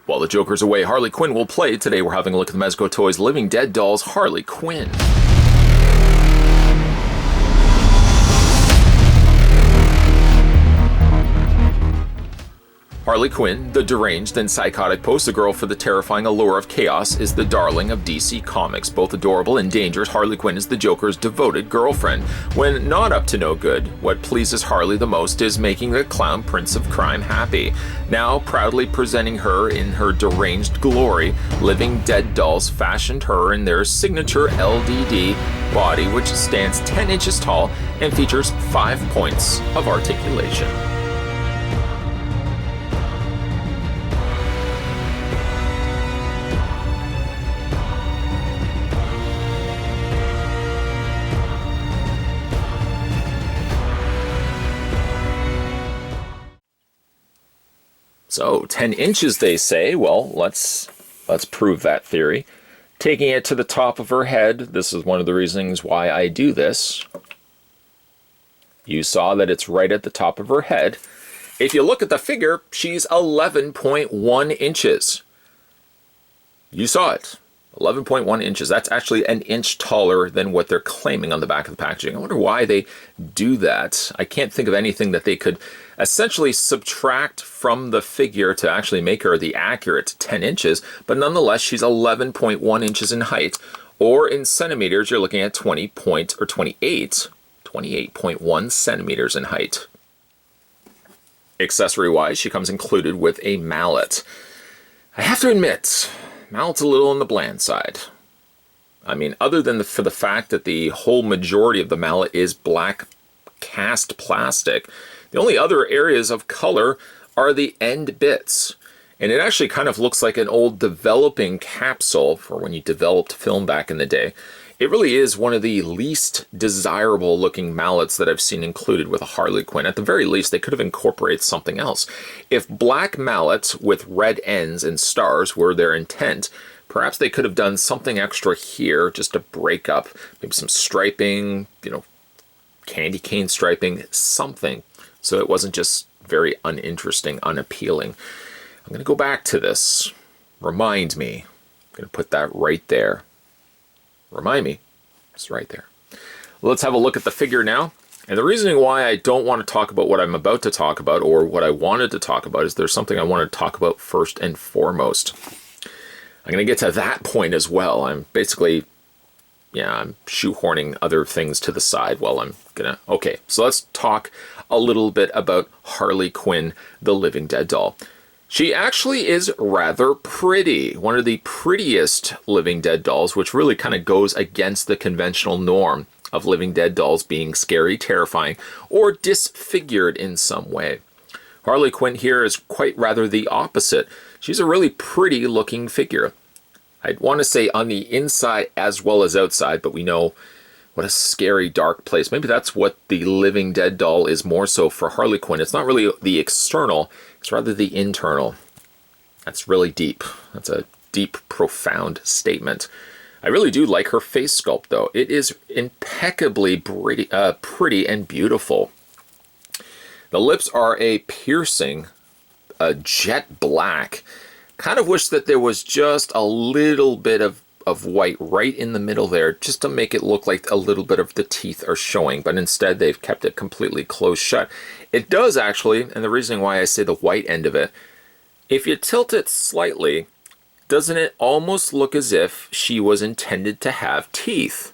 While the Joker's away, Harley Quinn will play. Today we're having a look at the Mezco Toyz Living Dead Dolls Harley Quinn. Harley Quinn, the deranged and psychotic poster girl for the terrifying allure of chaos, is the darling of DC Comics. Both adorable and dangerous, Harley Quinn is the Joker's devoted girlfriend. When not up to no good, what pleases Harley the most is making the clown prince of crime happy. Now proudly presenting her in her deranged glory, Living Dead Dolls fashioned her in their signature LDD body, which stands 10 inches tall and features 5 points of articulation. So 10 inches, they say. Well, let's prove that theory. Taking it to the top of her head, this is one of the reasons why I do this. You saw that it's right at the top of her head. If you look at the figure, she's 11.1 inches. You saw it. 11.1 inches. That's actually an inch taller than what they're claiming on the back of the packaging. I wonder why they do that. I can't think of anything that they could essentially subtract from the figure to actually make her the accurate 10 inches, but nonetheless, she's 11.1 inches in height, or in centimeters, you're looking at 28.1 centimeters in height. Accessory-wise, she comes included with a mallet. I have to admit, mallet's a little on the bland side. I mean, other than for the fact that the whole majority of the mallet is black cast plastic, the only other areas of color are the end bits. And it actually kind of looks like an old developing capsule for when you developed film back in the day. It really is one of the least desirable looking mallets that I've seen included with a Harley Quinn. At the very least, they could have incorporated something else. If black mallets with red ends and stars were their intent, perhaps they could have done something extra here just to break up, maybe some striping, candy cane striping, something. So it wasn't just very uninteresting, unappealing. I'm going to go back to this. Remind me. I'm going to put that right there. Remind me. It's right there. Let's have a look at the figure now. And the reasoning why I don't want to talk about what I'm about to talk about or what I wanted to talk about is there's something I want to talk about first and foremost. I'm going to get to that point as well. I'm basically, I'm shoehorning other things to the side while I'm gonna... Okay, so let's talk a little bit about Harley Quinn, the Living Dead doll. She actually is rather pretty. One of the prettiest Living Dead dolls, which really kind of goes against the conventional norm of Living Dead dolls being scary, terrifying, or disfigured in some way. Harley Quinn here is quite rather the opposite. She's a really pretty looking figure. I'd want to say on the inside as well as outside, but we know what a scary, dark place. Maybe that's what the Living Dead doll is more so for Harley Quinn. It's not really the external, it's rather the internal. That's really deep. That's a deep, profound statement. I really do like her face sculpt, though. It is impeccably pretty and beautiful. The lips are a piercing, jet black. Kind of wish that there was just a little bit of white right in the middle there, just to make it look like a little bit of the teeth are showing, but instead they've kept it completely closed shut. It does actually, and the reason why I say the white end of it, if you tilt it slightly, doesn't it almost look as if she was intended to have teeth?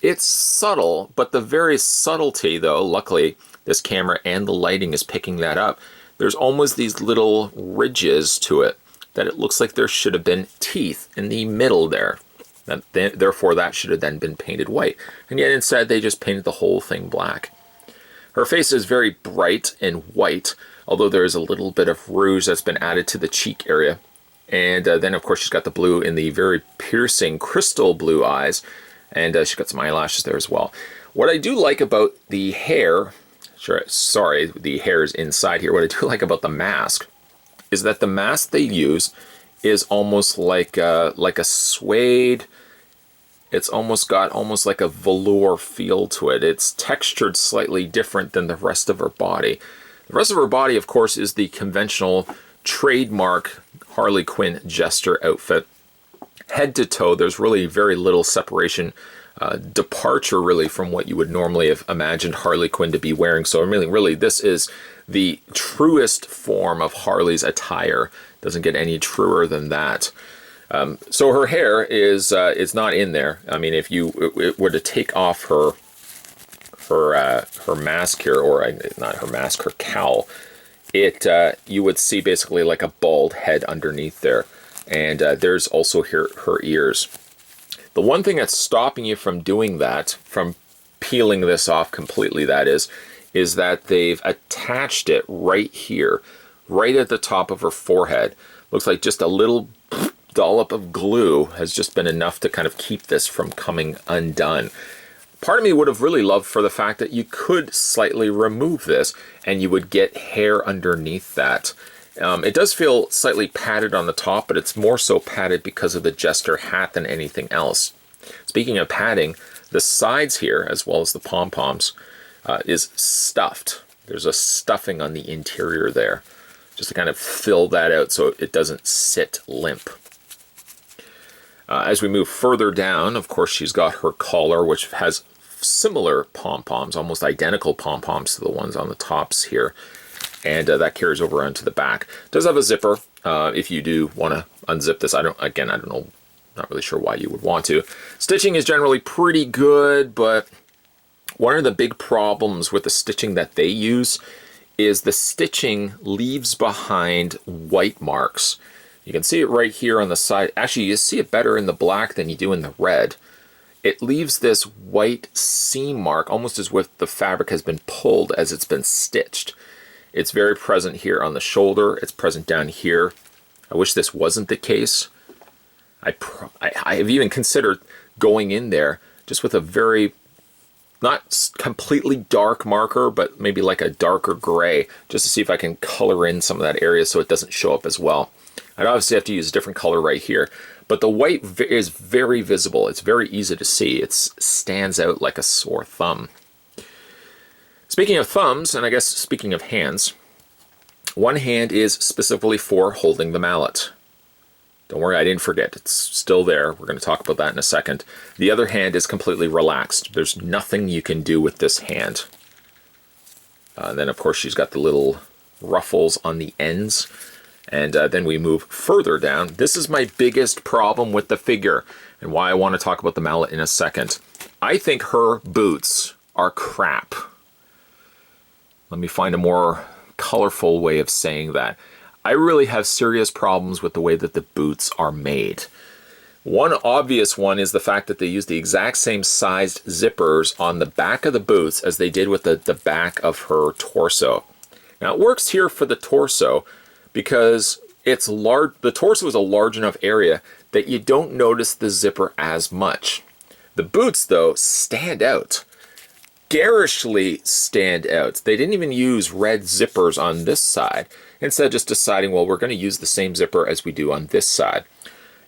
It's subtle, but the very subtlety though, luckily this camera and the lighting is picking that up. There's almost these little ridges to it that it looks like there should have been teeth in the middle there. Therefore, that should have then been painted white. And yet instead, they just painted the whole thing black. Her face is very bright and white, although there is a little bit of rouge that's been added to the cheek area. And then, of course, she's got the blue in the very piercing crystal blue eyes. And she's got some eyelashes there as well. What I do like about the hair, the hair is inside here. What I do like about the mask is that the mask they use is almost like a suede. It's almost got like a velour feel to it. It's textured slightly different than the rest of her body. The rest of her body, of course, is the conventional trademark Harley Quinn Jester outfit. Head to toe, there's really very little separation, departure really from what you would normally have imagined Harley Quinn to be wearing. So really, this is the truest form of Harley's attire. Doesn't get any truer than that. So her hair is not in there. I mean, if you were to take off her mask here, or not her mask, her cowl, you would see basically like a bald head underneath there. And there's also her ears. The one thing that's stopping you from doing that, from peeling this off completely, that is that they've attached it right here, right at the top of her forehead. Looks like just a little dollop of glue has just been enough to kind of keep this from coming undone. Part of me would have really loved for the fact that you could slightly remove this and you would get hair underneath that. It does feel slightly padded on the top, but it's more so padded because of the Jester hat than anything else. Speaking of padding, the sides here, as well as the pom-poms, is stuffed. There's a stuffing on the interior there, just to kind of fill that out so it doesn't sit limp. As we move further down, of course, she's got her collar, which has similar pom-poms, almost identical pom-poms to the ones on the tops here. And that carries over onto the back. It does have a zipper if you do want to unzip this. I don't know, not really sure why you would want to. Stitching is generally pretty good, but one of the big problems with the stitching that they use is the stitching leaves behind white marks. You can see it right here on the side. Actually, you see it better in the black than you do in the red. It leaves this white seam mark, almost as if the fabric has been pulled as it's been stitched. It's very present here on the shoulder. It's present down here. I wish this wasn't the case. I have even considered going in there just with a very, not completely dark marker, but maybe like a darker gray, just to see if I can color in some of that area so it doesn't show up as well. I'd obviously have to use a different color right here, but the white is very visible. It's very easy to see. It stands out like a sore thumb. Speaking of thumbs, and I guess speaking of hands, one hand is specifically for holding the mallet. Don't worry, I didn't forget. It's still there. We're going to talk about that in a second. The other hand is completely relaxed. There's nothing you can do with this hand. Then, of course, she's got the little ruffles on the ends. And then we move further down. This is my biggest problem with the figure, and why I want to talk about the mallet in a second. I think her boots are crap. Let me find a more colorful way of saying that. I really have serious problems with the way that the boots are made. One obvious one is the fact that they use the exact same sized zippers on the back of the boots as they did with the back of her torso. Now it works here for the torso because it's large. The torso is a large enough area that you don't notice the zipper as much. The boots, though, stand out. Garishly stand out. They didn't even use red zippers on this side. Instead, just deciding, well, we're going to use the same zipper as we do on this side.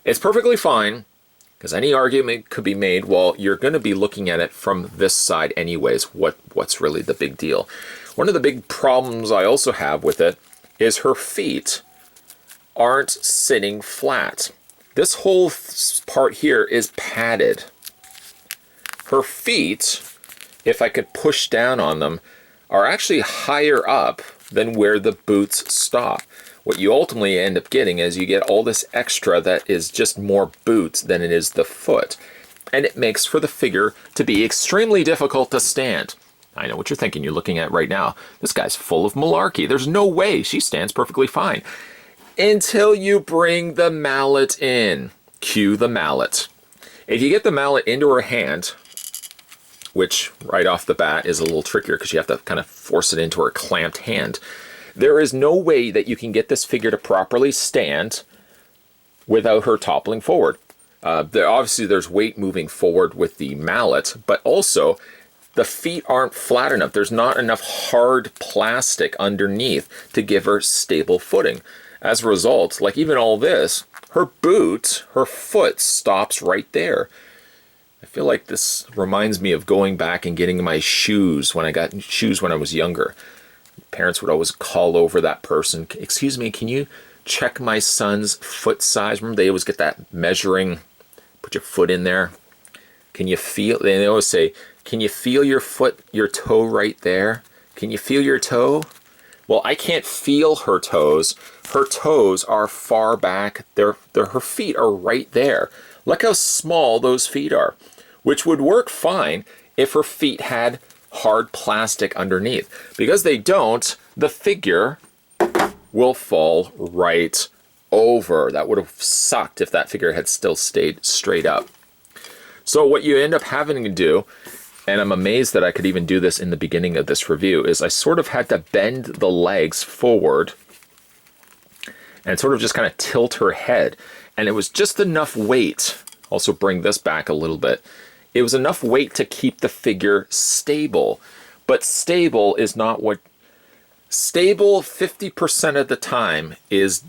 It's perfectly fine, because any argument could be made, well, you're going to be looking at it from this side anyways. What's really the big deal? One of the big problems I also have with it is her feet aren't sitting flat. This whole part here is padded. Her feet, if I could push down on them, are actually higher up than where the boots stop. What you ultimately end up getting is you get all this extra that is just more boots than it is the foot. And it makes for the figure to be extremely difficult to stand. I know what you're thinking. You're looking at right now. This guy's full of malarkey. There's no way she stands perfectly fine. Until you bring the mallet in. Cue the mallet. If you get the mallet into her hand, which right off the bat is a little trickier because you have to kind of force it into her clamped hand, there is no way that you can get this figure to properly stand without her toppling forward. Obviously, there's weight moving forward with the mallet, but also the feet aren't flat enough. There's not enough hard plastic underneath to give her stable footing. As a result, like even all this, her boot, her foot stops right there. I feel like this reminds me of going back and getting my shoes when I got shoes when I was younger. Parents would always call over that person, "Excuse me, can you check my son's foot size. Remember they always get that measuring, put your foot in there. Can you feel, they always say, can you feel your foot, your toe right there? Can you feel your toe? Well, I can't feel her toes. Her toes are far back. Her feet are right there. Look how small those feet are, which would work fine if her feet had hard plastic underneath. Because they don't, the figure will fall right over. That would have sucked if that figure had still stayed straight up. So what you end up having to do, and I'm amazed that I could even do this in the beginning of this review, is I sort of had to bend the legs forward and sort of just kind of tilt her head. And it was just enough weight, also bring this back a little bit, it was enough weight to keep the figure stable. But stable is not what, stable 50% of the time is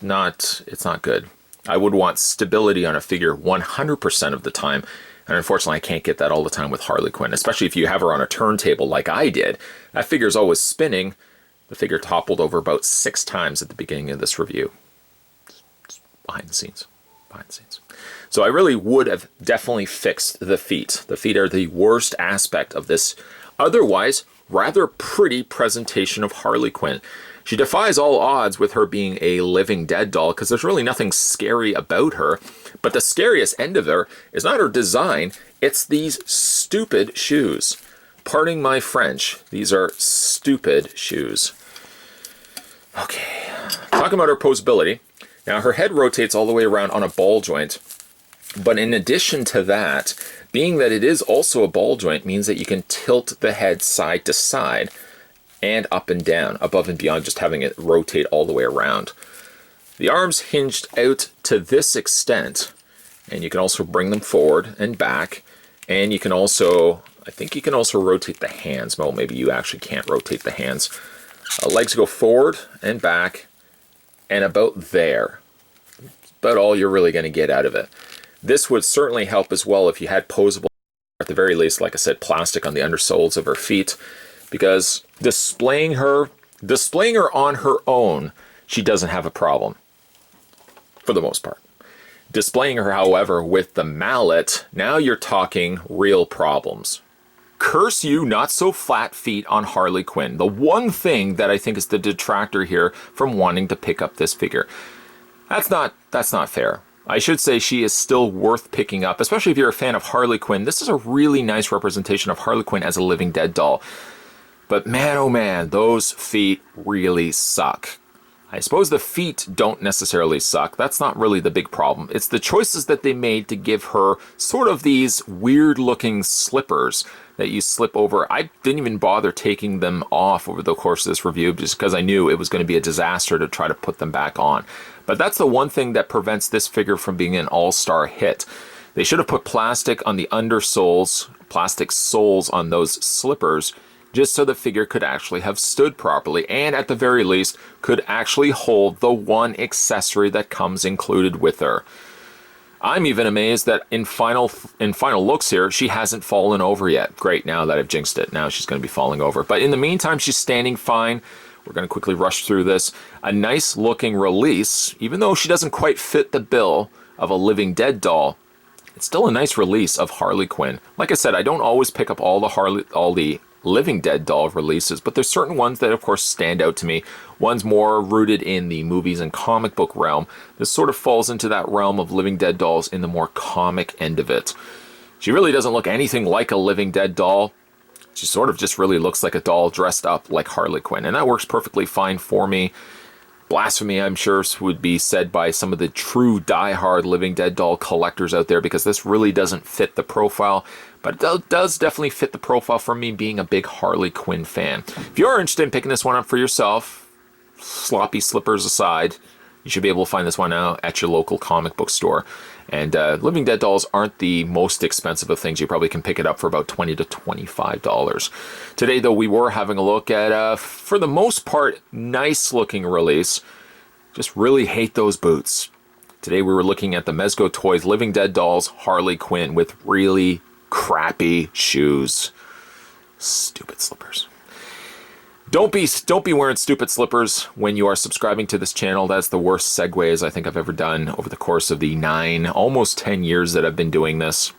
not, it's not good. I would want stability on a figure 100% of the time. And unfortunately, I can't get that all the time with Harley Quinn, especially if you have her on a turntable like I did. That figure's always spinning. The figure toppled over about 6 times at the beginning of this review. It's behind the scenes. Behind the scenes. So I really would have definitely fixed the feet. The feet are the worst aspect of this otherwise rather pretty presentation of Harley Quinn. She defies all odds with her being a living dead doll because there's really nothing scary about her. But the scariest end of her is not her design, it's these stupid shoes. Pardon my French, these are stupid shoes. Okay, talking about her posability. Now her head rotates all the way around on a ball joint. But in addition to that, being that it is also a ball joint means that you can tilt the head side to side and up and down, above and beyond just having it rotate all the way around. The arms hinged out to this extent, and you can also bring them forward and back, and you can also, I think you can also rotate the hands. Well, maybe you actually can't rotate the hands. Legs go forward and back, and about there. About all you're really going to get out of it. This would certainly help as well if you had posable, at the very least, like I said, plastic on the undersoles of her feet, because displaying her on her own, she doesn't have a problem, for the most part. Displaying her, however, with the mallet, now you're talking real problems. Curse you, not so flat feet on Harley Quinn. The one thing that I think is the detractor here from wanting to pick up this figure. That's not fair. I should say she is still worth picking up, especially if you're a fan of Harley Quinn. This is a really nice representation of Harley Quinn as a living dead doll. But man, oh man, those feet really suck. I suppose the feet don't necessarily suck. That's not really the big problem. It's the choices that they made to give her sort of these weird looking slippers that you slip over. I didn't even bother taking them off over the course of this review just because I knew it was going to be a disaster to try to put them back on. But that's the one thing that prevents this figure from being an all-star hit. They should have put plastic on the undersoles, plastic soles on those slippers, just so the figure could actually have stood properly, and at the very least, could actually hold the one accessory that comes included with her. I'm even amazed that in final looks here, she hasn't fallen over yet. Great, now that I've jinxed it, now she's going to be falling over. But in the meantime, she's standing fine. We're going to quickly rush through this. A nice looking release, even though she doesn't quite fit the bill of a living dead doll, it's still a nice release of Harley Quinn. Like I said, I don't always pick up all the living dead doll releases, but there's certain ones that of course stand out to me. One's more rooted in the movies and comic book realm. This sort of falls into that realm of living dead dolls in the more comic end of it. She really doesn't look anything like a living dead doll. She sort of just really looks like a doll dressed up like Harley Quinn, and that works perfectly fine for me. Blasphemy, I'm sure, would be said by some of the true die-hard living dead doll collectors out there, because this really doesn't fit the profile, but it does definitely fit the profile for me being a big Harley Quinn fan. If you are interested in picking this one up for yourself, sloppy slippers aside, you should be able to find this one out at your local comic book store. And living dead dolls aren't the most expensive of things. You probably can pick it up for about $20 to $25. Today, though, we were having a look at, for the most part, nice looking release. Just really hate those boots. Today we were looking at the Mezco Toyz Living Dead Dolls Harley Quinn with really crappy shoes. Stupid slippers. Don't be wearing stupid slippers when you are subscribing to this channel. That's the worst segues I think I've ever done over the course of the 9, almost 10 years that I've been doing this.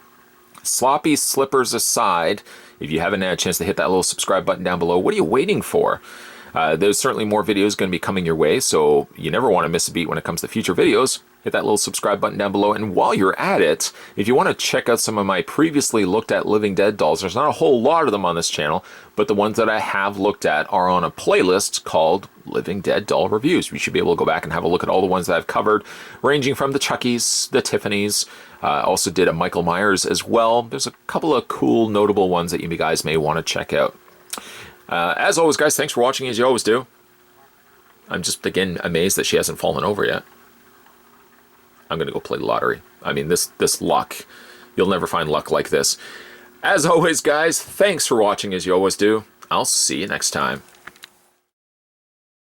Sloppy slippers aside, if you haven't had a chance to hit that little subscribe button down below, what are you waiting for? There's certainly more videos going to be coming your way, so you never want to miss a beat when it comes to future videos. Hit that little subscribe button down below, and while you're at it, if you want to check out some of my previously looked at Living Dead dolls, there's not a whole lot of them on this channel, but the ones that I have looked at are on a playlist called Living Dead Doll Reviews. You should be able to go back and have a look at all the ones that I've covered, ranging from the Chuckies, the Tiffanys. Also did a Michael Myers as well. There's a couple of cool, notable ones that you guys may want to check out. As always, guys, thanks for watching, as you always do. I'm just, again, amazed that she hasn't fallen over yet. I'm going to go play the lottery. I mean, this luck. You'll never find luck like this. As always, guys, thanks for watching, as you always do. I'll see you next time.